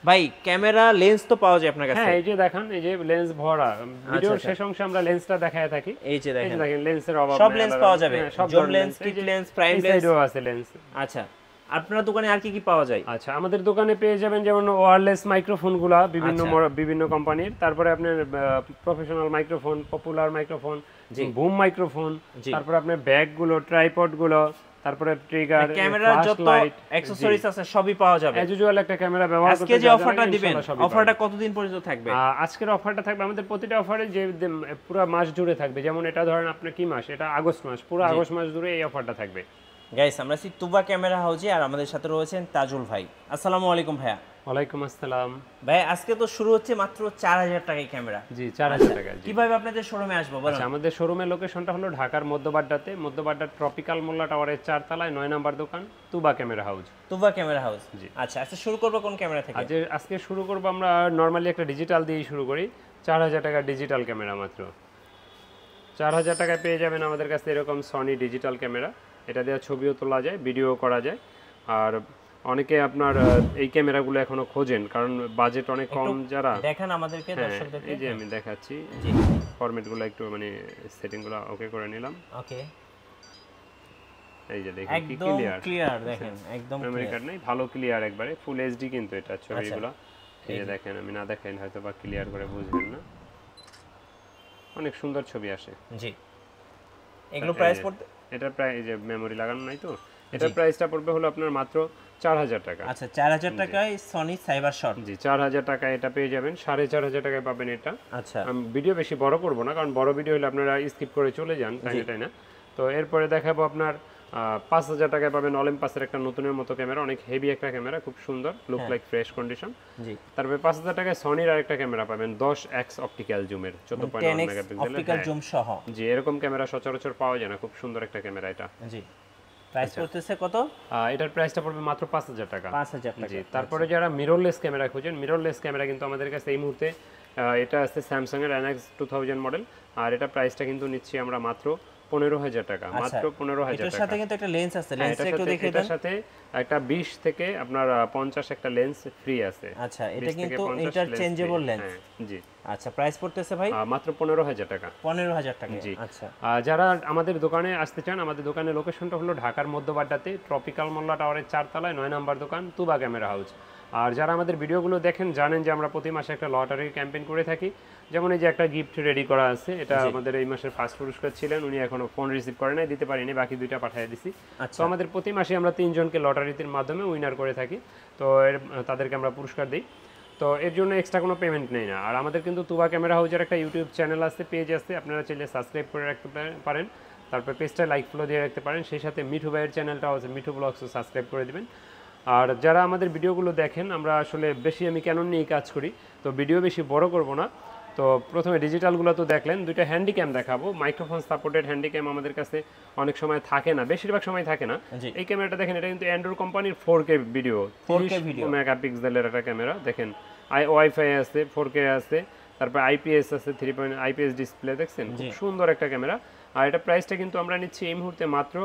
ভাই camera lens তো পাওয়া যায় আপনার কাছে? হ্যাঁ, এই যে দেখেন, এই যে লেন্স ভরা। ভিডিওর শেষ অংশে আমরা লেন্সটা দেখায় থাকি। এই যে দেখেন লেন্সের অভাব সব নাই, লেন্স পাওয়া যাবে, সব zoom lens, kit lens, prime lens আছে লেন্স। আচ্ছা, আপনার দোকানে আর কি কি পাওয়া যায়? আচ্ছা, আমাদের দোকানে পেয়ে যাবেন যেমন ওয়্যারলেস মাইক্রোফোনগুলা বিভিন্ন কোম্পানির, তারপরে আপনার professional microphone, popular microphone, broom microphone, তারপরে আপনার ব্যাগগুলো, ট্রাইপডগুলো, তারপরে ট্রিগার, ক্যামেরার যত অ্যাকসেসরিজ আছে সবই পাওয়া যাবে। অ্যাজ ইউজুয়াল একটা ক্যামেরা ব্যবহার করতে আজকে যে অফারটা দিবেন, অফারটা কতদিন পর্যন্ত থাকবে? আজকের অফারটা থাকবে আমাদের প্রতিটা অফারে যে পুরো মাস জুড়ে থাকবে। যেমন এটা ধরেন আপনার কি মাস, এটা আগস্ট মাস, পুরো আগস্ট মাস জুড়ে এই অফারটা থাকবে। গাইস, আমরা আছি তুবা ক্যামেরা হাউজে, আর আমাদের সাথে রয়েছেন তাজুল ভাই। আসসালামু আলাইকুম ভাইয়া। ওয়ালাইকুম আসসালাম ভাই। আজকে তো শুরু হচ্ছে মাত্র 4000 টাকায় ক্যামেরা। জি, 4000 টাকা। কিভাবে আপনাদের শোরুমে আসবো বলেন? আচ্ছা, আমাদের শোরুমের লোকেশনটা হলো ঢাকার মধ্যবাড্ডার ট্রপিক্যাল মোল্লা টাওয়ারের 4 তলায় 9 নম্বর দোকান, তুবা ক্যামেরা হাউস। তুবা ক্যামেরা হাউস। জি। আচ্ছা, আজকে শুরু করব কোন ক্যামেরা থেকে? আজকে শুরু করব আমরা নরমালি একটা ডিজিটাল দিয়ে শুরু করি। 4000 টাকা ডিজিটাল ক্যামেরা মাত্র। 4000 টাকায় পেয়ে যাবেন আমাদের কাছে এরকম সনি ডিজিটাল ক্যামেরা। এটা দিয়ে ছবিও তোলা যায়, ভিডিও করা যায়। আর অনেকে আপনার এই ক্যামেরাগুলো এখনো খোঁজেন, কারণ বাজেট অনেক কম। যারা দেখেন আমাদেরকে, দর্শকদেরকে এই যে আমি দেখাচ্ছি। জি, ফরম্যাটগুলো একটু মানে সেটিংগুলো ওকে করে নিলাম। ওকে, এই যে দেখেন কি একদম ক্লিয়ার। দেখেন একদম মেমরি কার্ড নাই, ভালো ক্লিয়ার, একবারে ফুল এইচডি কিন্তু এটা ছবিগুলো। এই যে দেখেন, আমি না দেখাইলে হয়তো বা ক্লিয়ার করে বুঝবেন না। অনেক সুন্দর ছবি আসে। জি। এগুলো প্রাইস পড়তে, এটা প্রায় এই যে মেমরি লাগানো নাই তো, এটার প্রাইসটা পড়বে হলো আপনার মাত্র 4000 টাকা। আচ্ছা, 4000 টাকায় সনি সাইবার শট। জি, 4000 টাকা এটা পেয়ে যাবেন। 4500 টাকায় পাবেন এটা। আচ্ছা, আমি ভিডিও বেশি বড় করব না, কারণ বড় ভিডিও হলে আপনারা স্কিপ করে চলে যান, তাই না? তো এরপরে দেখাবো আপনার 5000 টাকায় পাবেন অলিম্পাসের একটা নতুনের মতো ক্যামেরা, অনেক হেভি একটা ক্যামেরা, খুব সুন্দর, লুক লাইক ফ্রেশ কন্ডিশন। জি। তারপরে 5000 টাকায় সনির আরেকটা ক্যামেরা পাবেন 10x অপটিক্যাল জুমের 14.1 মেগাপিক্সেলের অপটিক্যাল জুম সহ। জি, এরকম ক্যামেরা সচরাচর পাওয়া যায় না, খুব সুন্দর একটা ক্যামেরা এটা। জি। প্রাইস পড়তেছে কত? এটার প্রাইসটা পড়বে মাত্র 5000 টাকা। 5000 টাকা। জি। তারপরে যারা মিররলেস ক্যামেরা খুঁজেন, মিররলেস ক্যামেরা কিন্তু আমাদের কাছে এই মুহূর্তে এটা আছে স্যামসাং এর NX 2000 মডেল, আর এটা প্রাইসটা কিন্তু নিচ্ছি আমরা মাত্র 15000 টাকা। মাত্র 15000 টাকা। এটার সাথে কিন্তু একটা লেন্স আছে, লেন্সটা একটু দেখিয়ে দেন। এটার সাথে একটা 20 থেকে আপনার 50 একটা লেন্স ফ্রি আছে। আচ্ছা, এটা কিন্তু ইন্টারচেঞ্জেবল লেন্স। জি। আচ্ছা, প্রাইস পড়তেছে ভাই মাত্র 15000 টাকা। 15000 টাকা। জি। আচ্ছা, যারা আমাদের দোকানে আসতে চান, আমাদের দোকানের লোকেশনটা হলো ঢাকার মধ্যবাড্ডাতে ট্রপিক্যাল মোল্লা টাওয়ারের 4 তলায় 9 নম্বর দোকান, তুবা ক্যামেরা হাউস। আর যারা আমাদের ভিডিওগুলো দেখেন জানেন যে আমরা প্রতি মাসে একটা লটারি ক্যাম্পেইন করে থাকি। যেমন এই যে একটা গিফট রেডি করা আছে, এটা আমাদের এই মাসের ফার্স্ট পুরস্কার ছিলেন, উনি এখনো ফোন রিসিভ করে নাই, দিতে পারিনি, বাকি দুইটা পাঠিয়ে দিছি। তো আমাদের প্রতি মাসে আমরা 3 জনকে লটারির মাধ্যমে উইনার করে থাকি, তো তাদেরকে আমরা পুরস্কার দিই। তো এর জন্য এক্সট্রা কোনো পেমেন্ট নেই না। আর আমাদের কিন্তু তুবা ক্যামেরা হাউজের একটা ইউটিউব চ্যানেল আছে, পেজ আছে, আপনারা চাইলে সাবস্ক্রাইব করে রাখতে পারেন। তারপর পেজটা লাইক ফলো দিয়ে রাখতে পারেন। সেই সাথে মিঠু ভাইয়ের চ্যানেলটাও আছে, মিঠু ব্লগসও সাবস্ক্রাইব করে দিবেন। আর যারা আমাদের ভিডিওগুলো দেখেন, আমরা আসলে বেশি আমি ক্যানন নিয়েই কাজ করি, তো ভিডিও বেশি বড় করব না। তো প্রথমে ডিজিটালগুলো তো দেখলেন, দুইটা হ্যান্ডিক্যাম দেখাবো। মাইক্রোফোন সাপোর্টেড হ্যান্ডিক্যাম আমাদের কাছে অনেক সময় থাকে না, বেশিরভাগ সময় থাকে না। এই ক্যামেরাটা দেখেন, এটা কিন্তু অ্যান্ড্রয়েড কোম্পানির 4K ভিডিও, 30 মেগাপিক্সেলের একটা ক্যামেরা। দেখেন ওয়াইফাই আছে, 4K আছে, তারপর IPS আছে, 3 IPS ডিসপ্লে, দেখছেন খুব সুন্দর একটা ক্যামেরা। আর এটা প্রাইসটা কিন্তু আমরা নিচ্ছি এই মুহূর্তে মাত্র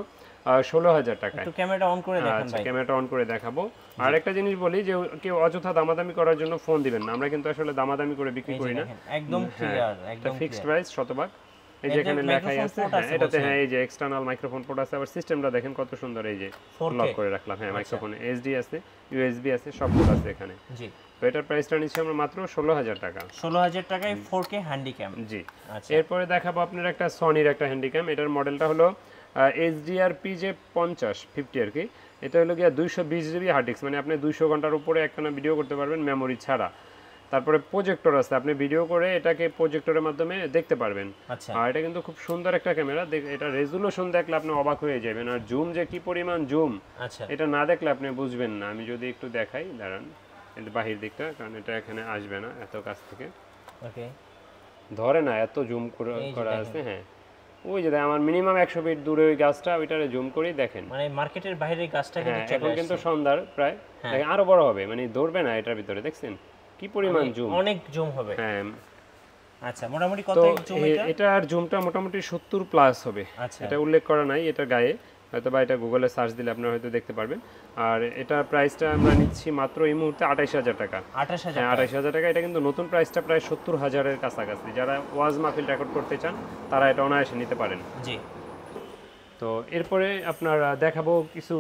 16000 টাকায়। একটু ক্যামেরাটা অন করে দেখেন ভাই। ক্যামেরাটা অন করে দেখাবো। আর একটা জিনিস বলি, যে কেউ অযথা দামাদামি করার জন্য ফোন দিবেন না, আমরা কিন্তু আসলে দামাদামি করে বিক্রি করি না, একদম ক্লিয়ার, একদম ফিক্সড প্রাইস শতভাগ। এই যে এখানে লেখাই আছে, এটাতে এই যে এক্সটার্নাল মাইক্রোফোন পোর্ট আছে, আবার সিস্টেমটা দেখেন কত সুন্দর, এই যে লক করে রাখলাম। মাইক্রোফোনে SD আছে, USB আছে, সব পোর্ট আছে এখানে। জি। তো এটার প্রাইসটা নিচ্ছি আমরা মাত্র 16000 টাকা। 16000 টাকায় 4K হ্যান্ডিক্যাম। জি। আচ্ছা, এরপরে দেখাবো আপনার একটা সনির একটা হ্যান্ডিক্যাম। এটার মডেলটা হলো HDR PJ50 আর কি। এটা হলো গিয়া 220 GB হার্ড ডিস্ক, মানে আপনি 200 ঘন্টার উপরে একটানা ভিডিও করতে পারবেন মেমোরি ছাড়া। তারপরে প্রজেক্টর আছে, আপনি ভিডিও করে এটাকে প্রজেক্টরের মাধ্যমে দেখতে পারবেন। আর এটা কিন্তু খুব সুন্দর একটা ক্যামেরা, এটা রেজুলেশন দেখলে আপনি অবাক হয়ে যাবেন। আর জুম যে কি পরিমাণ জুম, এটা না দেখলে আপনি বুঝবেন না। আমি যদি একটু দেখাই, দাঁড়ান, এটা বাহির দিকটা, কারণ এটা এখানে আসবে না এত কাছ থেকে, ওকে ধরে না, এত জুম করা আছে। হ্যাঁ, ওই যে আমার মিনিমাম 100 ফিট দূরে ওই গাছটা, ওইটারে জুম করি, দেখেন মানে মার্কেটের বাইরে গাছটা কিন্তু চলে আসছে। এখন কিন্তু সন্ধ্যার প্রায়, দেখেন আরো বড় হবে, মানে ধরবে না এটার ভিতরে, দেখছেন কি পরিমাণ জুম, অনেক জুম হবে। হ্যাঁ। আচ্ছা, মোটামুটি কত জুম এটা? এটার জুমটা মোটামুটি 70 প্লাস হবে। এটা উল্লেখ করা নাই এটা গায়ে, হয়তো বা এটা গুগলে সার্চ দিলে আপনারা হয়তো দেখতে পারবেন। আর এটার প্রাইসটা আমরা নিচ্ছি মাত্র এই মুহূর্তে 28,000 টাকা। 28,000 হ্যাঁ 28,000 টাকা। এটা কিন্তু নতুন প্রাইসটা প্রায় 70,000-এর কাছাকাছি। যারা ওয়াজ মাহফিল রেকর্ড করতে চান তারা এটা অনায়াসে নিতে পারেন। জি। তো এরপরে আপনার দেখাবো কিছু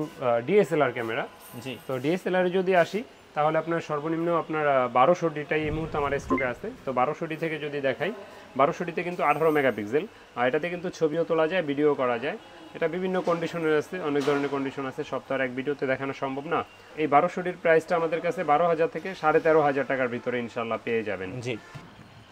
ডিএসএলআর ক্যামেরা। জি। তো ডিএসএলআরে যদি আসি তাহলে আপনার সর্বনিম্ন আপনার 1200ডিটাই এই মুহূর্তে আমার স্টকে আছে। তো 1200ডি থেকে যদি দেখাই, 1200ডিতে কিন্তু 18 মেগাপিক্সেল, আর এটাতে কিন্তু ছবিও তোলা যায়, ভিডিও করা যায়। এটা বিভিন্ন কন্ডিশনের আছে, অনেক ধরনের কন্ডিশন আছে, সব তো আর এক ভিডিওতে দেখানো সম্ভব না। এই 1200ডির প্রাইসটা আমাদের কাছে 12,000 থেকে 13,500 টাকার ভিতরে ইনশাল্লাহ পেয়ে যাবেন। জি।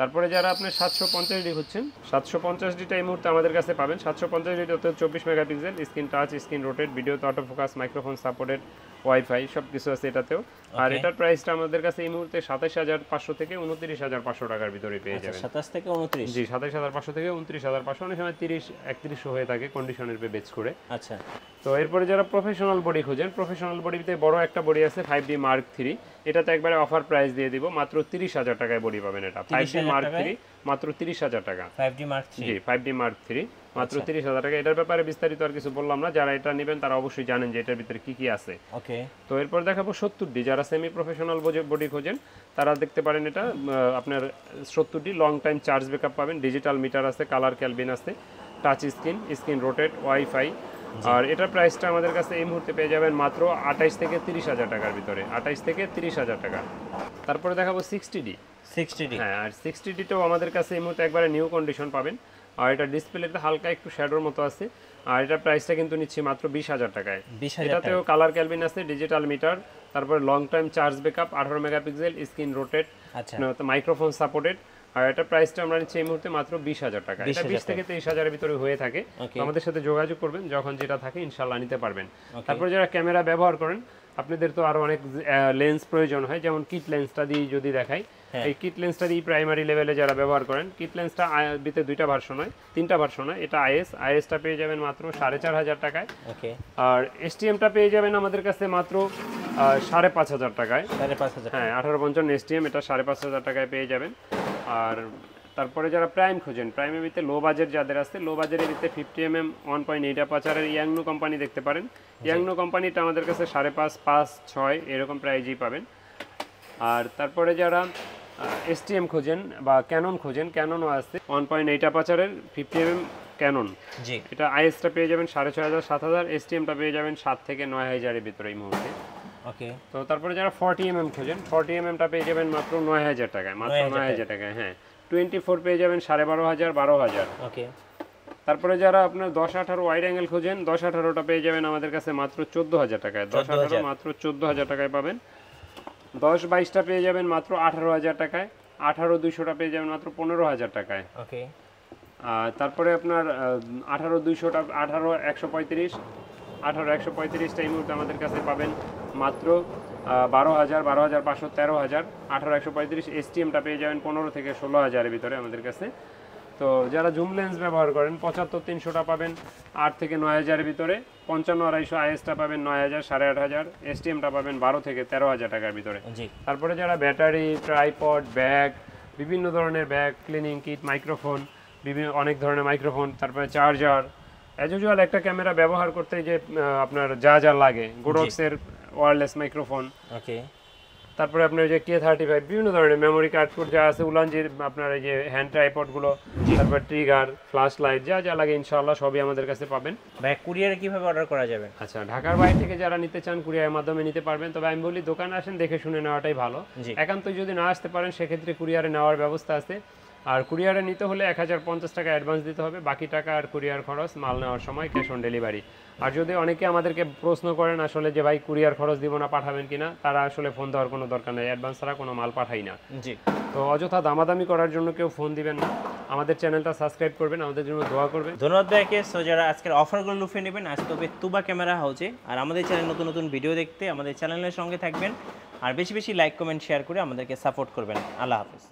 তারপরে যারা আপনি 750ডি হচ্ছেন, 750ডিটা এই মুহূর্তে আমাদের কাছে পাবেন। 750ডিতে 24 megapixel, screen touch, screen rotate, ভিডিওতে auto focus, microphone supported, wifi সব কিছু আছে এটাতেও। আর এটার প্রাইসটা আমাদের কাছে এই মুহূর্তে 27,500 থেকে 29,500 টাকার ভিতরে পেয়ে যাবেন। 27 থেকে 29। জি, 27,500 থেকে 29,500, অনেক সময় 30-31 হয়ে থাকে কন্ডিশনের উপর বেচ করে। আচ্ছা। তো এরপরে যারা প্রফেশনাল বডি খোঁজেন, প্রফেশনাল বডিতে বড় একটা বডি আছে 5D Mark III, এটাতে একবারে অফার প্রাইস দিয়ে দিব, মাত্র 30,000 টাকায় বডি পাবেন। এটা 5D Mark III মাত্র 30,000 টাকা। 5D Mark III। জি, 5D Mark III মাত্র 30,000 টাকা। এটার ব্যাপারে বিস্তারিত আর কিছু বললাম না, যারা এটা নেবেন তারা অবশ্যই জানেন যে এটার ভিতরে কি কি আছে। ওকে। তো এরপর দেখাবো 70ডি। যারা সেমি প্রফেশনাল বডি খোঁজেন তারা দেখতে পারেন এটা আপনার 70ডি লং টাইম চার্জ ব্যাকআপ পাবেন, ডিজিটাল মিটার আছে, কালার ক্যালবিন আছে, touch screen, screen rotate, wifi. আর এটার প্রাইসটা আমাদের কাছে এই মুহূর্তে পেয়ে যাবেন মাত্র 28 থেকে 30,000 টাকার ভিতরে, 28 থেকে 30,000 টাকা। তারপরে দেখাবো 60ডি। 60D। হ্যাঁ, আর 60ডিটাও আমাদের কাছে এই মুহূর্তে একবারে নিউ কন্ডিশন পাবেন। আর এটা ডিসপ্লেতে হালকা একটু শ্যাডোর মতো আছে। আর এটার প্রাইসটা কিন্তু নিচ্ছি মাত্র 20,000 টাকায়। 20,000 এটাতেও কালার ক্যালবিন আছে, ডিজিটাল মিটার, তারপরে long time charge backup, 18 megapixel, screen rotate, আচ্ছা। Microphone supported. আর এটা প্রাইসটা আমরা নিচ্ছি এই মুহূর্তে মাত্র 20,000 টাকা। এটা 20 থেকে 23,000-এর ভিতরে হয়ে থাকে। তো আমাদের সাথে যোগাযোগ করবেন, যখন যেটা থাকে ইনশাআল্লাহ নিতে পারবেন। তারপরে যারা ক্যামেরা ব্যবহার করেন, আপনাদের তো আরো অনেক লেন্স প্রয়োজন হয়, যেমন কিট লেন্সটা দিয়ে যদি দেখাই, এই কিট লেন্সটা দিয়ে প্রাইমারি লেভেলে যারা ব্যবহার করেন, কিট লেন্সটা বিতে 2টা ভার্সন হয়, 3টা ভার্সন হয়। এটা আইএসটা পেয়ে যাবেন মাত্র 4,500 টাকায়। ওকে। আর এসটিএমটা পেয়ে যাবেন আমাদের কাছে মাত্র 5,500 টাকায়। 5,500। হ্যাঁ, 1855 এসটিএম, এটা 5,500 টাকায় পেয়ে যাবেন। আর তারপরে যারা প্রাইম খোঁজেন, প্রাইমের ভিতরে লো বাজেট যাদের আছে, লো বাজেটের ভিতরে 50mm 1.8 অ্যাপারচারের ইয়াংনো কোম্পানি দেখতে পারেন। ইয়াংনো কোম্পানিটা আমাদের কাছে 5.5, 5, 6 এরকম প্রাইজেই পাবেন। আর তারপরে যারা এসটিএম খোঁজেন বা ক্যানন খোঁজেন, ক্যাননও আছে 1.8 অ্যাপারচারের 50mm ক্যানন। জি। এটা আইএসটা পেয়ে যাবেন 6,500, 7,000, এসটিএমটা পেয়ে যাবেন 7 থেকে 9,000-এর ভিতরে এই মুহূর্তে। ওকে। তো তারপরে যারা 40mm খোঁজেন, 40mmটা পেয়ে যাবেন মাত্র 9,000 টাকায়, মাত্র 9,000 টাকায়। হ্যাঁ, 24 পেয়ে যাবেন 12,500, 12,000। ওকে। তারপরে যারা আপনার 10-18 ওয়াইড অ্যাঙ্গেল খোঁজেন, 10-18টা পেয়ে যাবেন আমাদের কাছে মাত্র 14,000 টাকায়। 10-18 মাত্র 14,000 টাকায় পাবেন। 10-22টা পেয়ে যাবেন মাত্র 18,000 টাকায়। 18-200টা পেয়ে যাবেন মাত্র 15,000 টাকায়। ওকে। তারপরে আপনার 18-200টা, 18-135, 18-135টা এই মুহূর্তে আমাদের কাছে পাবেন মাত্র 12,000, 12,500, 13,000। 18-135 এসটিএমটা পেয়ে যাবেন 15 থেকে 16,000-এর ভিতরে আমাদের কাছে। তো যারা জুম লেন্স ব্যবহার করেন, 75-300টা পাবেন 8 থেকে 9,000-এর ভিতরে। 55-250 আইএসটা পাবেন 9,000, 8,500। এসটিএমটা পাবেন 12 থেকে 13,000 টাকার ভিতরে। জি। তারপরে যারা ব্যাটারি, ট্রাইপড, ব্যাগ, বিভিন্ন ধরনের ব্যাগ, ক্লিনিং কিট, মাইক্রোফোন, বিভিন্ন অনেক ধরনের মাইক্রোফোন, তারপরে চার্জার, অ্যাজ ইউজুয়াল একটা ক্যামেরা ব্যবহার করতে যে আপনার যা যা লাগে, গোডক্সের ওয়্যারলেস মাইক্রোফোন, ওকে। তারপরে আপনার যে K35, বিভিন্ন ধরনের মেমোরি কার্ড যা আছে, উলানজির আপনার এই যে হ্যান্ড ট্রাইপডগুলো, তারপর ট্রিগার, ফ্ল্যাশ লাইট, যা যা লাগে ইনশাআল্লাহ সবই আমাদের কাছে পাবেন। ভাই কুরিয়ারে কিভাবে অর্ডার করা যাবে? আচ্ছা, ঢাকার বাইরে থেকে যারা নিতে চান কুরিয়ারের মাধ্যমে নিতে পারবেন। তবে আমি বলি দোকানে আসেন, দেখে শুনে নেওয়াটাই ভালো। একান্তই যদি না আসতে পারেন সেক্ষেত্রে কুরিয়ারে নেওয়ার ব্যবস্থা আছে। আর কুরিয়ারে নিতে হলে 1,050 টাকা অ্যাডভান্স দিতে হবে, বাকি টাকা আর কুরিয়ার খরচ মাল নেওয়ার সময় ক্যাশ অন ডেলিভারি। আর যদি অনেকে আমাদেরকে প্রশ্ন করেন আসলে যে ভাই কুরিয়ার খরচ দিব না, পাঠাবেন কিনা, তারা আসলে ফোন দেওয়ার কোনো দরকার নেই, অ্যাডভান্স ছাড়া কোনো মাল পাঠাই না। জি। তো অযথা দামাদামি করার জন্য কেউ ফোন দিবেন না, আমাদের চ্যানেলটা সাবস্ক্রাইব করবেন, আমাদের জন্য দোয়া করবেন। ধন্যবাদ ভাইকে। সো যারা আজকের অফারগুলো লুফে নেবেন, আসতে হবে তুবা ক্যামেরা হাউসে। আর আমাদের চ্যানেল নতুন নতুন ভিডিও দেখতে আমাদের চ্যানেলের সঙ্গে থাকবেন, আর বেশি বেশি লাইক, কমেন্ট, শেয়ার করে আমাদেরকে সাপোর্ট করবেন। আল্লাহ হাফেজ।